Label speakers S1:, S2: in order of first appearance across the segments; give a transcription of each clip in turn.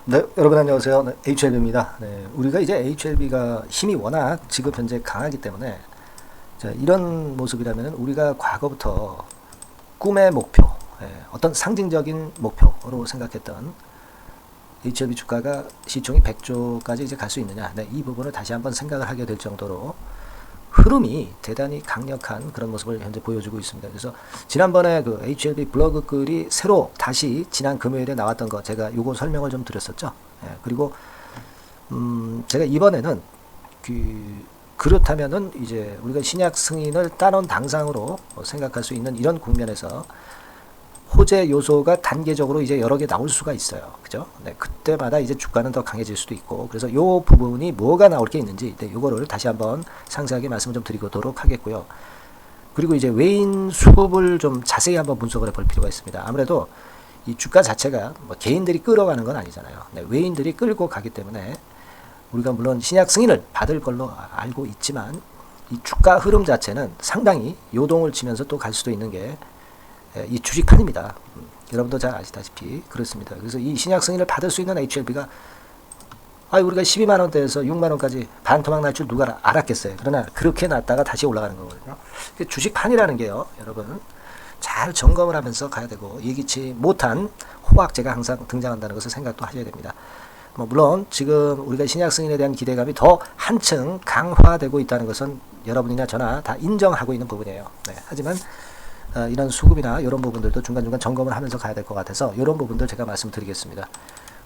S1: 네, 여러분 안녕하세요. 네, HLB입니다. 네, 우리가 이제 HLB가 힘이 워낙 지금 현재 강하기 때문에 자, 이런 모습이라면 우리가 과거부터 꿈의 목표, 어떤 상징적인 목표로 생각했던 HLB 주가가 시총이 100조까지 이제 갈 수 있느냐, 네, 이 부분을 다시 한번 생각을 하게 될 정도로 흐름이 대단히 강력한 그런 모습을 현재 보여주고 있습니다. 그래서 지난번에 그 HLB 블로그 글이 새로 다시 지난 금요일에 나왔던 거 제가 요거 설명을 좀 드렸었죠. 그리고 제가 이번에는 그렇다면은 이제 우리가 신약 승인을 따놓은 당상으로 생각할 수 있는 이런 국면에서 호재 요소가 단계적으로 이제 여러 개 나올 수가 있어요. 그죠? 네, 그때마다 이제 주가는 더 강해질 수도 있고, 그래서 요 부분이 뭐가 나올 게 있는지, 네, 요거를 다시 한번 상세하게 말씀을 좀 드리도록 하겠고요. 그리고 이제 외인 수급을 좀 자세히 한번 분석을 해볼 필요가 있습니다. 아무래도 이 주가 자체가 뭐 개인들이 끌어가는 건 아니잖아요. 네, 외인들이 끌고 가기 때문에 우리가 물론 신약 승인을 받을 걸로 알고 있지만 이 주가 흐름 자체는 상당히 요동을 치면서 또 갈 수도 있는 게 이 주식판입니다. 여러분도 잘 아시다시피 그렇습니다. 그래서 이 신약 승인을 받을 수 있는 HLB가 우리가 12만원대에서 6만원까지 반토막 날 줄 누가 알았겠어요. 그러나 그렇게 났다가 다시 올라가는 거거든요. 주식판이라는 게요, 여러분 잘 점검을 하면서 가야 되고, 예기치 못한 호박제가 항상 등장한다는 것을 생각도 하셔야 됩니다. 물론 지금 우리가 신약 승인에 대한 기대감이 더 한층 강화되고 있다는 것은 여러분이나 저나 다 인정하고 있는 부분이에요. 네, 하지만 이런 수급이나 이런 부분들도 중간중간 점검을 하면서 가야 될 것 같아서 이런 부분들 제가 말씀드리겠습니다.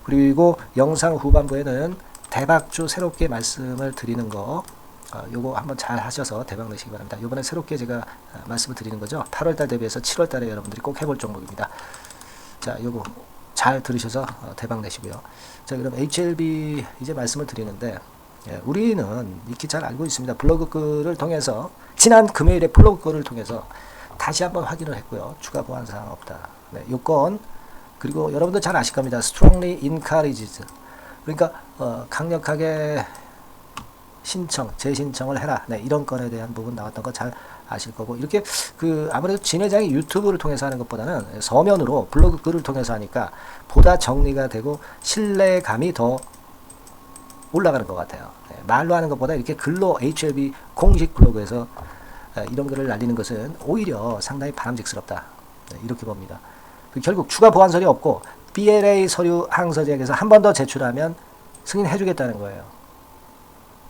S1: 그리고 영상 후반부에는 대박주 새롭게 말씀을 드리는 거, 요거 한번 잘 하셔서 대박 내시기 바랍니다. 요번에 새롭게 제가 말씀을 드리는 거죠. 8월달 대비해서 7월달에 여러분들이 꼭 해볼 종목입니다. 자, 요거 잘 들으셔서 대박 내시고요. 자, 그럼 HLB 이제 말씀을 드리는데, 우리는 익히 잘 알고 있습니다. 블로그 글을 통해서, 지난 금요일에 블로그 글을 통해서 다시 한번 확인을 했고요. 추가 보완 사항 없다. 네, 요건, 그리고 여러분들 잘 아실 겁니다. strongly encourages. 그러니까 강력하게 재신청을 해라. 네, 이런 건에 대한 부분 나왔던 거 잘 아실 거고, 이렇게 아무래도 진 회장이 유튜브를 통해서 하는 것보다는 서면으로 블로그 글을 통해서 하니까 보다 정리가 되고 신뢰감이 더 올라가는 것 같아요. 네, 말로 하는 것보다 이렇게 글로 HLB 공식 블로그에서 이런 글을 날리는 것은 오히려 상당히 바람직스럽다. 네, 이렇게 봅니다. 결국 추가 보완설이 없고 BLA 서류 항서제약에서 한 번 더 제출하면 승인해주겠다는 거예요.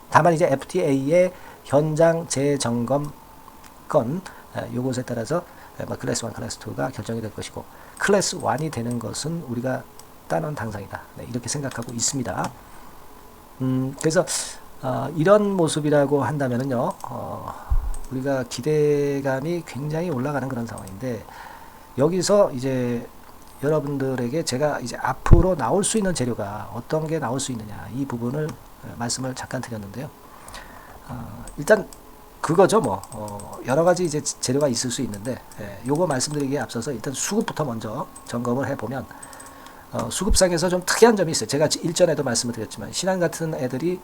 S1: 다만 이제 FDA의 현장 재점검 건 요것에 따라서 클래스 1, 클래스 2가 결정이 될 것이고, 클래스 1이 되는 것은 우리가 따놓은 당상이다. 네, 이렇게 생각하고 있습니다. 그래서 이런 모습이라고 한다면은요, 우리가 기대감이 굉장히 올라가는 그런 상황인데, 여기서 이제 여러분들에게 제가 이제 앞으로 나올 수 있는 재료가 어떤 게 나올 수 있느냐, 이 부분을 말씀을 잠깐 드렸는데요. 일단 그거죠. 여러 가지 이제 재료가 있을 수 있는데, 요거 말씀드리기에 앞서서 일단 수급부터 먼저 점검을 해보면, 수급상에서 좀 특이한 점이 있어요. 제가 일전에도 말씀을 드렸지만, 신한 같은 애들이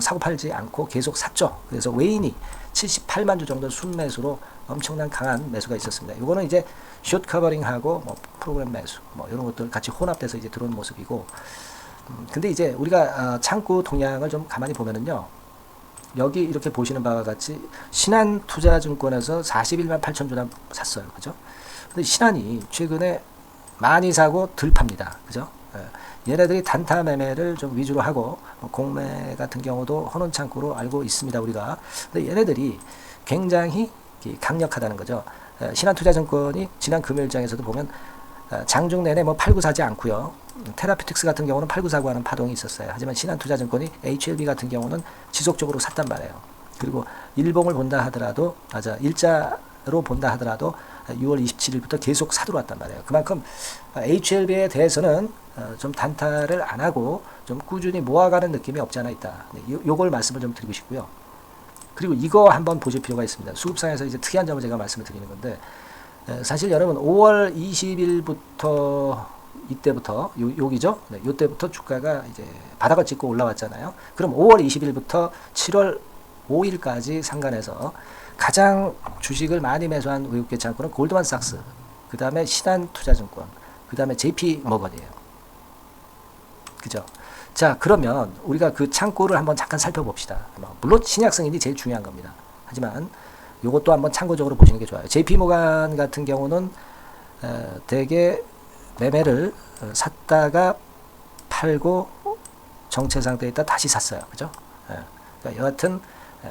S1: 사고 팔지 않고 계속 샀죠. 그래서 외인이 78만 주 정도 순매수로 엄청난 강한 매수가 있었습니다. 이거는 이제 숏 커버링하고 프로그램 매수 이런 것들 같이 혼합돼서 이제 들어온 모습이고, 근데 이제 우리가 창구 동향을 좀 가만히 보면은요, 여기 이렇게 보시는 바와 같이 신한투자증권에서 41만 8천 주나 샀어요. 그죠? 근데 신한이 최근에 많이 사고 덜 팝니다. 그죠? 얘네들이 단타 매매를 좀 위주로 하고, 공매 같은 경우도 혼원 창구로 알고 있습니다, 우리가. 근데 얘네들이 굉장히 강력하다는 거죠. 신한투자증권이 지난 금요일장에서도 보면 장중 내내 팔고 사지 않고요. 테라피틱스 같은 경우는 팔고 사고 하는 파동이 있었어요. 하지만 신한투자증권이 HLB 같은 경우는 지속적으로 샀단 말이에요. 그리고 일봉을 본다 하더라도, 일자로 본다 하더라도 6월 27일부터 계속 사들어왔단 말이에요. 그만큼 HLB에 대해서는 좀 단타를 안 하고 좀 꾸준히 모아가는 느낌이 없지 않아 있다. 요걸 말씀을 좀 드리고 싶고요. 그리고 이거 한번 보실 필요가 있습니다. 수급상에서 이제 특이한 점을 제가 말씀을 드리는 건데, 사실 여러분 5월 20일부터 이때부터 여기죠. 네, 이때부터 주가가 이제 바닥을 찍고 올라왔잖아요. 그럼 5월 20일부터 7월 5일까지 상관해서 가장 주식을 많이 매수한 외국계 창구는 골드만삭스, 그 다음에 신한투자증권, 그 다음에 JP모건이에요. 그죠? 자, 그러면 우리가 그 창고를 한번 잠깐 살펴봅시다. 물론 신약 승인이 제일 중요한 겁니다. 하지만 요것도 한번 참고적으로 보시는 게 좋아요. JP 모간 같은 경우는 대개 매매를 샀다가 팔고 정체 상태에 있다 다시 샀어요. 그죠? 그러니까 여하튼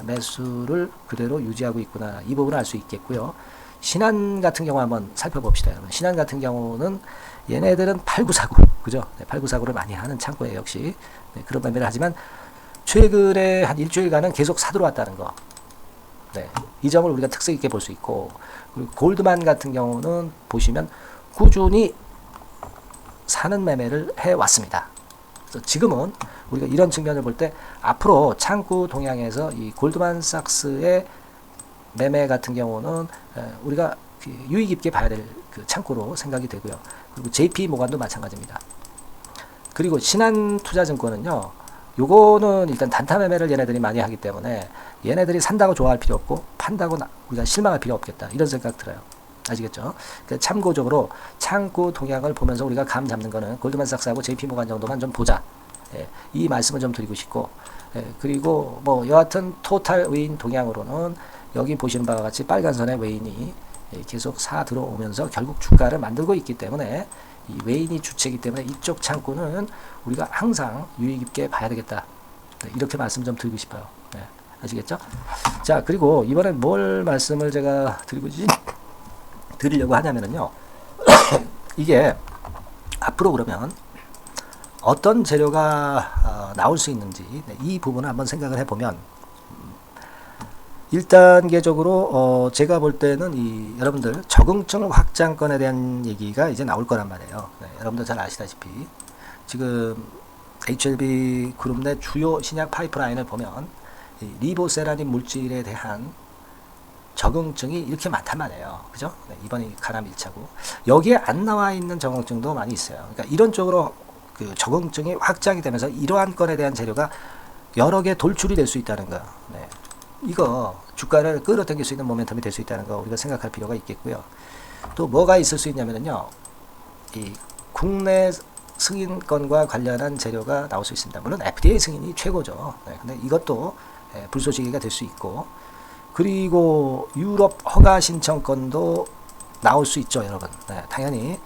S1: 매수를 그대로 유지하고 있구나. 이 부분을 알 수 있겠고요. 신한 같은 경우 한번 살펴봅시다. 여러분. 신한 같은 경우는 얘네들은 팔구사구, 그죠? 네, 팔구사구를 많이 하는 창고예요, 역시. 네, 그런 매매를 하지만 최근에 한 일주일간은 계속 사들어왔다는 거. 네, 이 점을 우리가 특색 있게 볼 수 있고, 그리고 골드만 같은 경우는 보시면 꾸준히 사는 매매를 해왔습니다. 그래서 지금은 우리가 이런 측면을 볼 때 앞으로 창구 동향에서 이 골드만삭스의 매매 같은 경우는 우리가 유의 깊게 봐야 될 그 창구로 생각이 되고요. 그리고 JP 모간도 마찬가지입니다. 그리고 신한투자증권은요, 요거는 일단 단타 매매를 얘네들이 많이 하기 때문에 얘네들이 산다고 좋아할 필요 없고 판다고 우리가 실망할 필요 없겠다. 이런 생각 들어요. 아시겠죠? 그러니까 참고적으로 창구 동향을 보면서 우리가 감 잡는 거는 골드만삭스하고 JP모간 정도만 좀 보자. 예, 이 말씀을 좀 드리고 싶고, 그리고 뭐 여하튼 토탈 외인 동향으로는 여기 보시는 바와 같이 빨간 선의 외인이 계속 사 들어오면서 결국 주가를 만들고 있기 때문에 이 외인이 주체이기 때문에 이쪽 창구는 우리가 항상 유의 깊게 봐야 되겠다. 네, 이렇게 말씀 좀 드리고 싶어요. 네, 아시겠죠? 자, 그리고 이번엔 뭘 말씀을 제가 드리려고 하냐면요. 이게 앞으로 그러면 어떤 재료가 나올 수 있는지, 네, 이 부분을 한번 생각을 해보면 1단계적으로 제가 볼 때는 이 여러분들 적응증 확장권에 대한 얘기가 이제 나올 거란 말이에요. 네, 여러분들 잘 아시다시피 지금 HLB 그룹 내 주요 신약 파이프라인을 보면 이 리보세라닌 물질에 대한 적응증이 이렇게 많단 말이에요. 그죠? 네, 이번이 가람 1차고 여기에 안 나와 있는 적응증도 많이 있어요. 그러니까 이런 쪽으로 그 적응증이 확장이 되면서 이러한 건에 대한 재료가 여러 개 돌출이 될 수 있다는 거. 네. 이거 주가를 끌어당길 수 있는 모멘텀이 될 수 있다는 거 우리가 생각할 필요가 있겠고요. 또 뭐가 있을 수 있냐면요, 이 국내 승인권과 관련한 재료가 나올 수 있습니다. 물론 FDA 승인이 최고죠. 네, 근데 이것도 불쏘시개가 될 수 있고, 그리고 유럽 허가 신청권도 나올 수 있죠, 여러분. 네, 당연히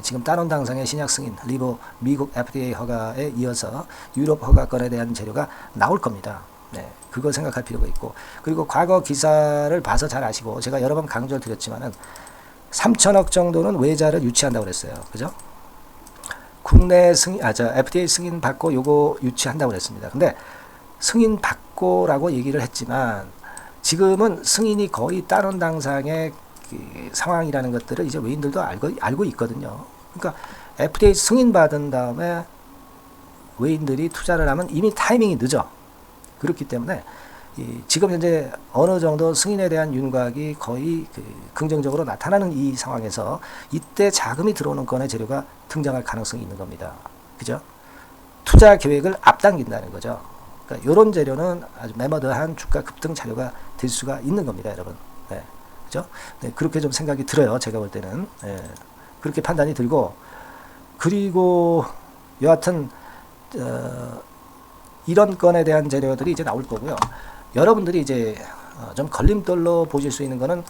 S1: 지금 다른 당상의 신약 승인, 리보 미국 FDA 허가에 이어서 유럽 허가권에 대한 재료가 나올 겁니다. 네, 그걸 생각할 필요가 있고, 그리고 과거 기사를 봐서 잘 아시고, 제가 여러 번 강조를 드렸지만은 3천억 정도는 외자를 유치한다고 그랬어요. 그죠? 국내 승인, FDA 승인 받고 요거 유치한다고 그랬습니다. 근데 승인 받고라고 얘기를 했지만 지금은 승인이 거의 다른 당상의 그 상황이라는 것들을 이제 외인들도 알고 있거든요. 그러니까 FDA 승인 받은 다음에 외인들이 투자를 하면 이미 타이밍이 늦어. 그렇기 때문에 지금 현재 어느 정도 승인에 대한 윤곽이 거의 긍정적으로 나타나는 이 상황에서 이때 자금이 들어오는 건의 재료가 등장할 가능성이 있는 겁니다. 그죠? 투자 계획을 앞당긴다는 거죠. 그러니까 이런 재료는 아주 매머드한 주가 급등 자료가 될 수가 있는 겁니다, 여러분. 네. 그죠? 네, 그렇게 좀 생각이 들어요, 제가 볼 때는. 네. 그렇게 판단이 들고, 그리고 여하튼 이런 건에 대한 재료들이 이제 나올 거고요. 여러분들이 이제 좀 걸림돌로 보실 수 있는 거는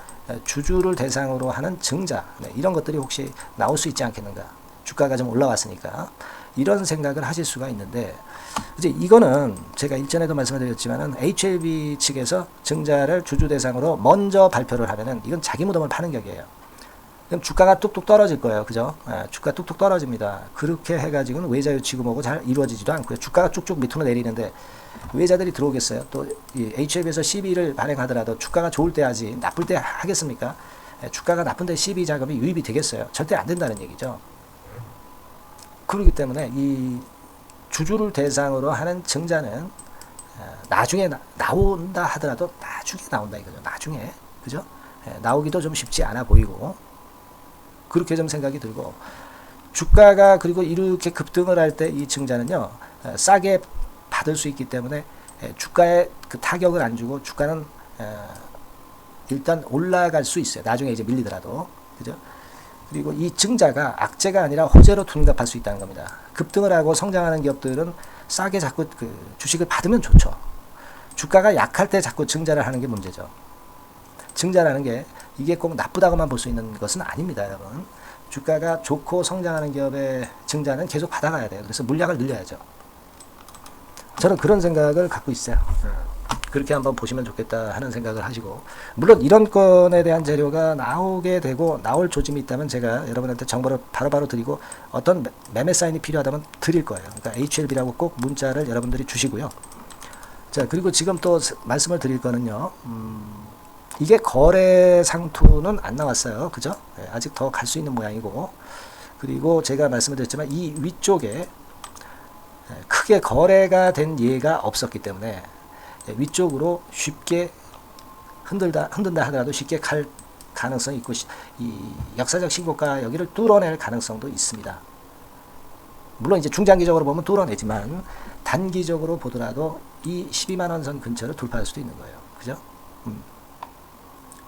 S1: 주주를 대상으로 하는 증자, 네, 이런 것들이 혹시 나올 수 있지 않겠는가. 주가가 좀 올라왔으니까 이런 생각을 하실 수가 있는데, 이제 이거는 제가 일전에도 말씀을 드렸지만은 HLB 측에서 증자를 주주 대상으로 먼저 발표를 하면은 이건 자기 무덤을 파는 격이에요. 그럼 주가가 뚝뚝 떨어질 거예요. 그죠? 주가 뚝뚝 떨어집니다. 그렇게 해가지고는 외자 유치고 뭐고 잘 이루어지지도 않고요. 주가가 쭉쭉 밑으로 내리는데 외자들이 들어오겠어요? 또 이 HLB에서 CB를 발행하더라도 주가가 좋을 때 하지 나쁠 때 하겠습니까? 주가가 나쁜데 CB 자금이 유입이 되겠어요? 절대 안 된다는 얘기죠. 그렇기 때문에 이 주주를 대상으로 하는 증자는 나중에 나온다 하더라도 나중에 나온다 이거죠. 나중에. 그죠? 나오기도 좀 쉽지 않아 보이고, 그렇게 좀 생각이 들고, 주가가 그리고 이렇게 급등을 할 때 이 증자는요, 싸게 받을 수 있기 때문에 주가에 그 타격을 안 주고 주가는 일단 올라갈 수 있어요. 나중에 이제 밀리더라도. 그죠? 그리고 이 증자가 악재가 아니라 호재로 둔갑할 수 있다는 겁니다. 급등을 하고 성장하는 기업들은 싸게 자꾸 그 주식을 받으면 좋죠. 주가가 약할 때 자꾸 증자를 하는 게 문제죠. 증자라는 게 이게 꼭 나쁘다고만 볼 수 있는 것은 아닙니다, 여러분. 주가가 좋고 성장하는 기업의 증자는 계속 받아가야 돼요. 그래서 물량을 늘려야죠. 저는 그런 생각을 갖고 있어요. 그렇게 한번 보시면 좋겠다 하는 생각을 하시고, 물론 이런 건에 대한 재료가 나오게 되고 나올 조짐이 있다면 제가 여러분한테 정보를 바로바로 드리고 어떤 매매 사인이 필요하다면 드릴 거예요. 그러니까 HLB라고 꼭 문자를 여러분들이 주시고요. 자, 그리고 지금 또 말씀을 드릴 거는요. 이게 거래 상투는 안 나왔어요. 그죠? 네, 아직 더 갈 수 있는 모양이고, 그리고 제가 말씀을 드렸지만 이 위쪽에 크게 거래가 된 예가 없었기 때문에 위쪽으로 쉽게 흔든다 하더라도 쉽게 갈 가능성이 있고, 이 역사적 신고가 여기를 뚫어낼 가능성도 있습니다. 물론 이제 중장기적으로 보면 뚫어내지만 단기적으로 보더라도 이 12만원 선 근처를 돌파할 수도 있는 거예요. 그죠?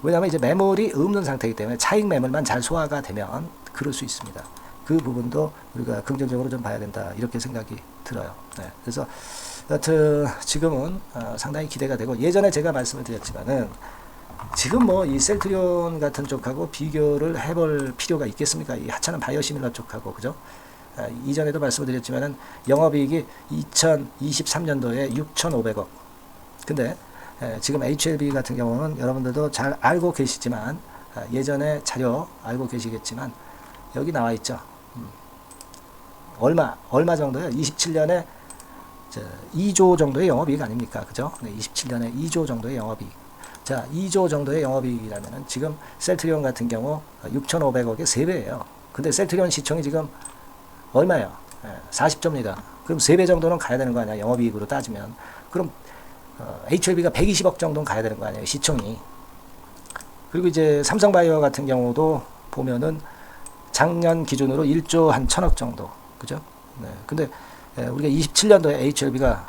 S1: 왜냐하면 이제 매물이 없는 상태이기 때문에 차익 매물만 잘 소화가 되면 그럴 수 있습니다. 그 부분도 우리가 긍정적으로 좀 봐야 된다, 이렇게 생각이 들어요. 네. 그래서 여튼 지금은 상당히 기대가 되고, 예전에 제가 말씀을 드렸지만은 지금 뭐 이 셀트리온 같은 쪽하고 비교를 해볼 필요가 있겠습니까? 이 하찮은 바이오시밀러 쪽하고, 그죠? 이전에도 말씀을 드렸지만은 영업이익이 2023년도에 6,500억. 근데 지금 HLB 같은 경우는 여러분들도 잘 알고 계시지만, 예전에 자료 알고 계시겠지만 여기 나와 있죠. 얼마 정도요? 27년에 2조 정도의 영업이익 아닙니까? 그죠? 네, 27년에 2조 정도의 영업이익. 자, 2조 정도의 영업이익이라면은 지금 셀트리온 같은 경우 6,500억의 3배예요. 근데 셀트리온 시총이 지금 얼마예요? 40조입니다. 그럼 3배 정도는 가야 되는 거 아니야? 영업이익으로 따지면. 그럼 HLB가 120억 정도는 가야 되는 거 아니에요? 시총이. 그리고 이제 삼성바이오 같은 경우도 보면은 작년 기준으로 1조 한 1,000억 정도. 그죠? 네. 근데 우리가 27년도에 HLB가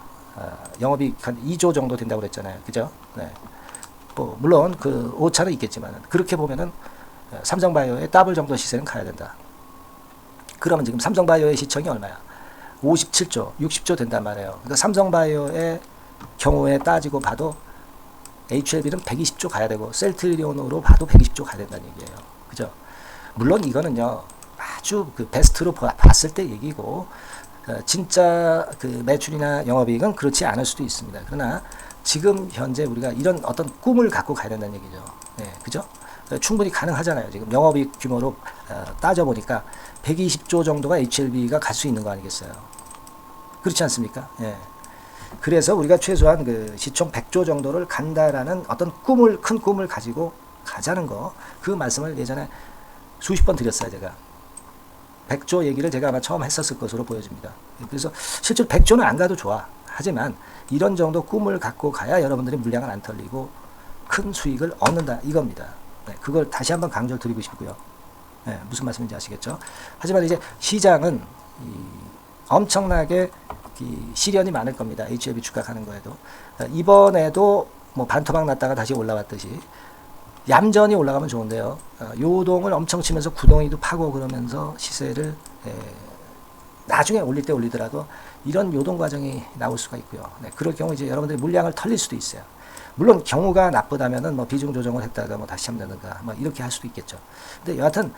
S1: 영업이익 한 2조 정도 된다고 그랬잖아요. 그죠? 네. 뭐 물론 그 오차는 있겠지만 그렇게 보면은 삼성바이오의 더블 정도 시세는 가야 된다. 그러면 지금 삼성바이오의 시총이 얼마야? 57조, 60조 된단 말이에요. 그러니까 삼성바이오의 경우에 따지고 봐도 HLB는 120조 가야 되고 셀트리온으로 봐도 120조 가야 된다는 얘기예요. 그죠? 물론 이거는요, 아주 그 베스트로 봤을 때 얘기고, 진짜 그 매출이나 영업이익은 그렇지 않을 수도 있습니다. 그러나 지금 현재 우리가 이런 어떤 꿈을 갖고 가야 된다는 얘기죠. 네, 그죠? 충분히 가능하잖아요. 지금 영업이익 규모로 따져보니까 120조 정도가 HLB가 갈 수 있는 거 아니겠어요? 그렇지 않습니까? 예. 그래서 우리가 최소한 그 시총 100조 정도를 간다라는 어떤 꿈을, 큰 꿈을 가지고 가자는 거, 그 말씀을 예전에 수십 번 드렸어요, 제가. 100조 얘기를 제가 아마 처음 했었을 것으로 보여집니다. 그래서 실제로 100조는 안 가도 좋아. 하지만 이런 정도 꿈을 갖고 가야 여러분들이 물량을 안 털리고 큰 수익을 얻는다, 이겁니다. 네, 그걸 다시 한번 강조를 드리고 싶고요. 네, 무슨 말씀인지 아시겠죠? 하지만 이제 시장은 엄청나게 시련이 많을 겁니다. HLB 주가 가는 거에도. 이번에도 뭐 반토막 났다가 다시 올라왔듯이 얌전히 올라가면 좋은데요. 요동을 엄청 치면서 구덩이도 파고 그러면서 시세를 나중에 올릴 때 올리더라도 이런 요동 과정이 나올 수가 있고요. 네, 그럴 경우 이제 여러분들이 물량을 털릴 수도 있어요. 물론 경우가 나쁘다면은 뭐 비중 조정을 했다가 뭐 다시 한다든가 뭐 이렇게 할 수도 있겠죠. 근데 여하튼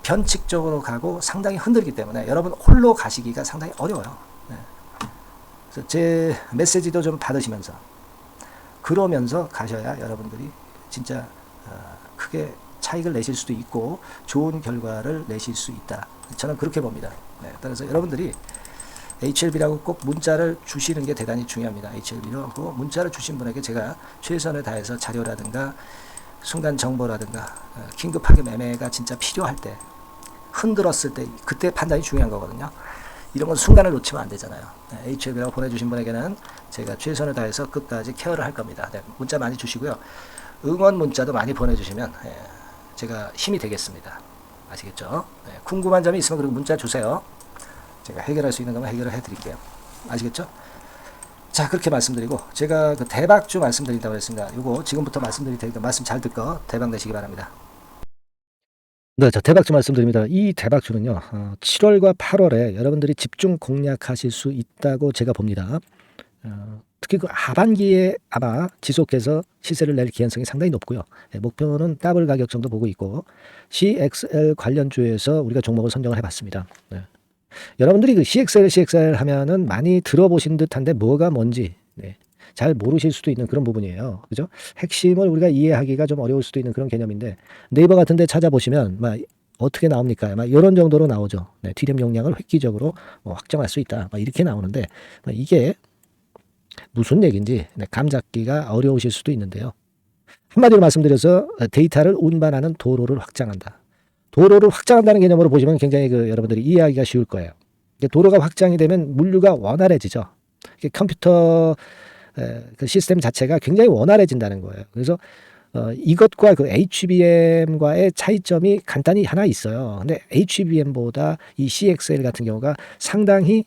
S1: 변칙적으로 가고 상당히 흔들기 때문에 여러분 홀로 가시기가 상당히 어려워요. 네. 그래서 제 메시지도 좀 받으시면서 그러면서 가셔야 여러분들이 진짜 크게 차익을 내실 수도 있고 좋은 결과를 내실 수 있다. 저는 그렇게 봅니다. 네, 따라서 여러분들이 HLB라고 꼭 문자를 주시는 게 대단히 중요합니다. HLB라고 문자를 주신 분에게 제가 최선을 다해서 자료라든가 순간 정보라든가 긴급하게 매매가 진짜 필요할 때, 흔들었을 때, 그때 판단이 중요한 거거든요. 이런 건 순간을 놓치면 안 되잖아요. 네, HLB라고 보내주신 분에게는 제가 최선을 다해서 끝까지 케어를 할 겁니다. 네, 문자 많이 주시고요. 응원 문자도 많이 보내주시면 제가 힘이 되겠습니다. 아시겠죠? 네, 궁금한 점이 있으면 그리고 문자 주세요. 제가 해결할 수 있는 거면 해결을 해드릴게요. 아시겠죠? 자, 그렇게 말씀드리고 제가 그 대박주 말씀드린다고 했습니다. 이거 지금부터 말씀드릴 테니까 말씀 잘 듣고 대박 내시기 바랍니다. 네, 자, 대박주 말씀드립니다. 이 대박주는요, 7월과 8월에 여러분들이 집중 공략하실 수 있다고 제가 봅니다. 특히 그 하반기에 아마 지속해서 시세를 낼 기한성이 상당히 높고요. 목표는 더블 가격 정도 보고 있고, CXL 관련주에서 우리가 종목을 선정을 해봤습니다. 네. 여러분들이 그 CXL 하면은 많이 들어보신 듯한데 뭐가 뭔지 잘 모르실 수도 있는 그런 부분이에요. 그죠? 핵심을 우리가 이해하기가 좀 어려울 수도 있는 그런 개념인데 네이버 같은 데 찾아보시면 막 어떻게 나옵니까? 막 이런 정도로 나오죠. D램 용량을 획기적으로 확정할 수 있다. 막 이렇게 나오는데 이게 무슨 얘기인지 감 잡기가 어려우실 수도 있는데요. 한마디로 말씀드려서 데이터를 운반하는 도로를 확장한다. 도로를 확장한다는 개념으로 보시면 굉장히 여러분들이 이해하기가 쉬울 거예요. 도로가 확장이 되면 물류가 원활해지죠. 컴퓨터 그 시스템 자체가 굉장히 원활해진다는 거예요. 그래서 이것과 그 HBM과의 차이점이 간단히 하나 있어요. 근데 HBM보다 이 CXL 같은 경우가 상당히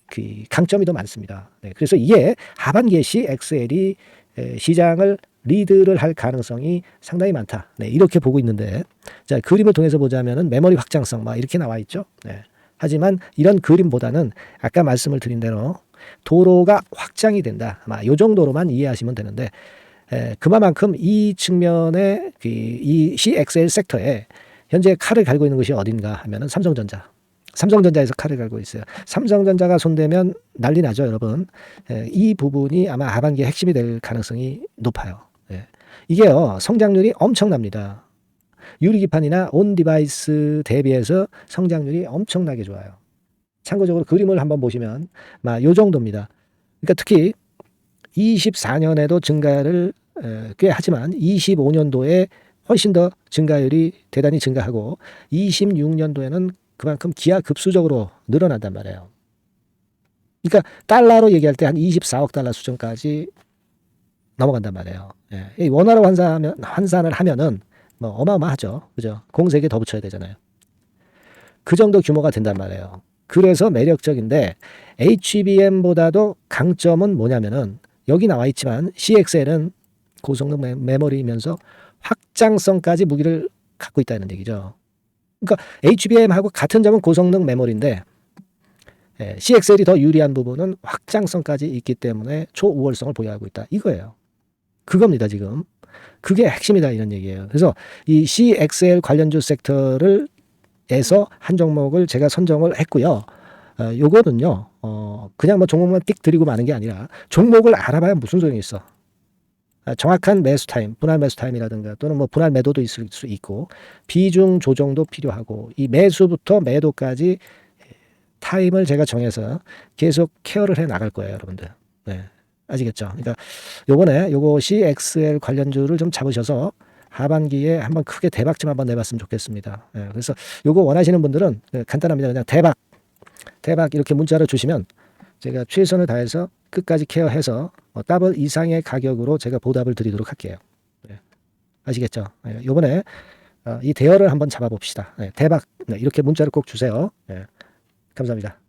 S1: 그 강점이 더 많습니다. 그래서 이게 하반기에 CXL이 시장을 리드를 할 가능성이 상당히 많다. 이렇게 보고 있는데, 자, 그림을 통해서 보자면은 메모리 확장성 막 이렇게 나와 있죠. 하지만 이런 그림보다는 아까 말씀을 드린 대로 도로가 확장이 된다. 아마 이 정도로만 이해하시면 되는데, 그만큼 이 측면에 이 CXL 섹터에 현재 칼을 갈고 있는 것이 어딘가 하면은 삼성전자. 삼성전자에서 칼을 갈고 있어요. 삼성전자가 손대면 난리 나죠, 여러분. 이 부분이 아마 하반기에 핵심이 될 가능성이 높아요. 이게요, 성장률이 엄청납니다. 유리기판이나 온 디바이스 대비해서 성장률이 엄청나게 좋아요. 참고적으로 그림을 한번 보시면 요 정도입니다. 그러니까 특히 24년에도 증가를 꽤 하지만 25년도에 훨씬 더 증가율이 대단히 증가하고 26년도에는 그만큼 기하급수적으로 늘어난단 말이에요. 그러니까 달러로 얘기할 때 한 24억 달러 수준까지 넘어간단 말이에요. 원화로 환산을 하면은 뭐 어마어마하죠. 그죠? 공세에 더 붙여야 되잖아요. 그 정도 규모가 된단 말이에요. 그래서 매력적인데 HBM보다도 강점은 뭐냐면은 여기 나와 있지만 CXL은 고성능 메모리이면서 확장성까지 무기를 갖고 있다는 얘기죠. 그러니까 HBM하고 같은 점은 고성능 메모리인데 CXL이 더 유리한 부분은 확장성까지 있기 때문에 초우월성을 보유하고 있다. 이거예요. 그겁니다, 지금. 그게 핵심이다 이런 얘기예요. 그래서 이 CXL 관련주 섹터를 에서 한 종목을 제가 선정을 했고요. 요거는요, 그냥 뭐 종목만 띡 드리고 마는 게 아니라 종목을 알아봐야 무슨 소용이 있어. 정확한 매수 타임, 분할 매수 타임이라든가 또는 뭐 분할 매도도 있을 수 있고 비중 조정도 필요하고 이 매수부터 매도까지 타임을 제가 정해서 계속 케어를 해 나갈 거예요, 여러분들. 네. 아시겠죠? 그러니까 요번에 요거 CXL 관련주를 좀 잡으셔서 하반기에 한번 크게 대박 좀 한번 내봤으면 좋겠습니다. 그래서 요거 원하시는 분들은 간단합니다. 그냥 대박 이렇게 문자를 주시면 제가 최선을 다해서 끝까지 케어해서 더블 이상의 가격으로 제가 보답을 드리도록 할게요. 아시겠죠? 요번에 이 대여를 한번 잡아봅시다. 대박 이렇게 문자를 꼭 주세요. 감사합니다.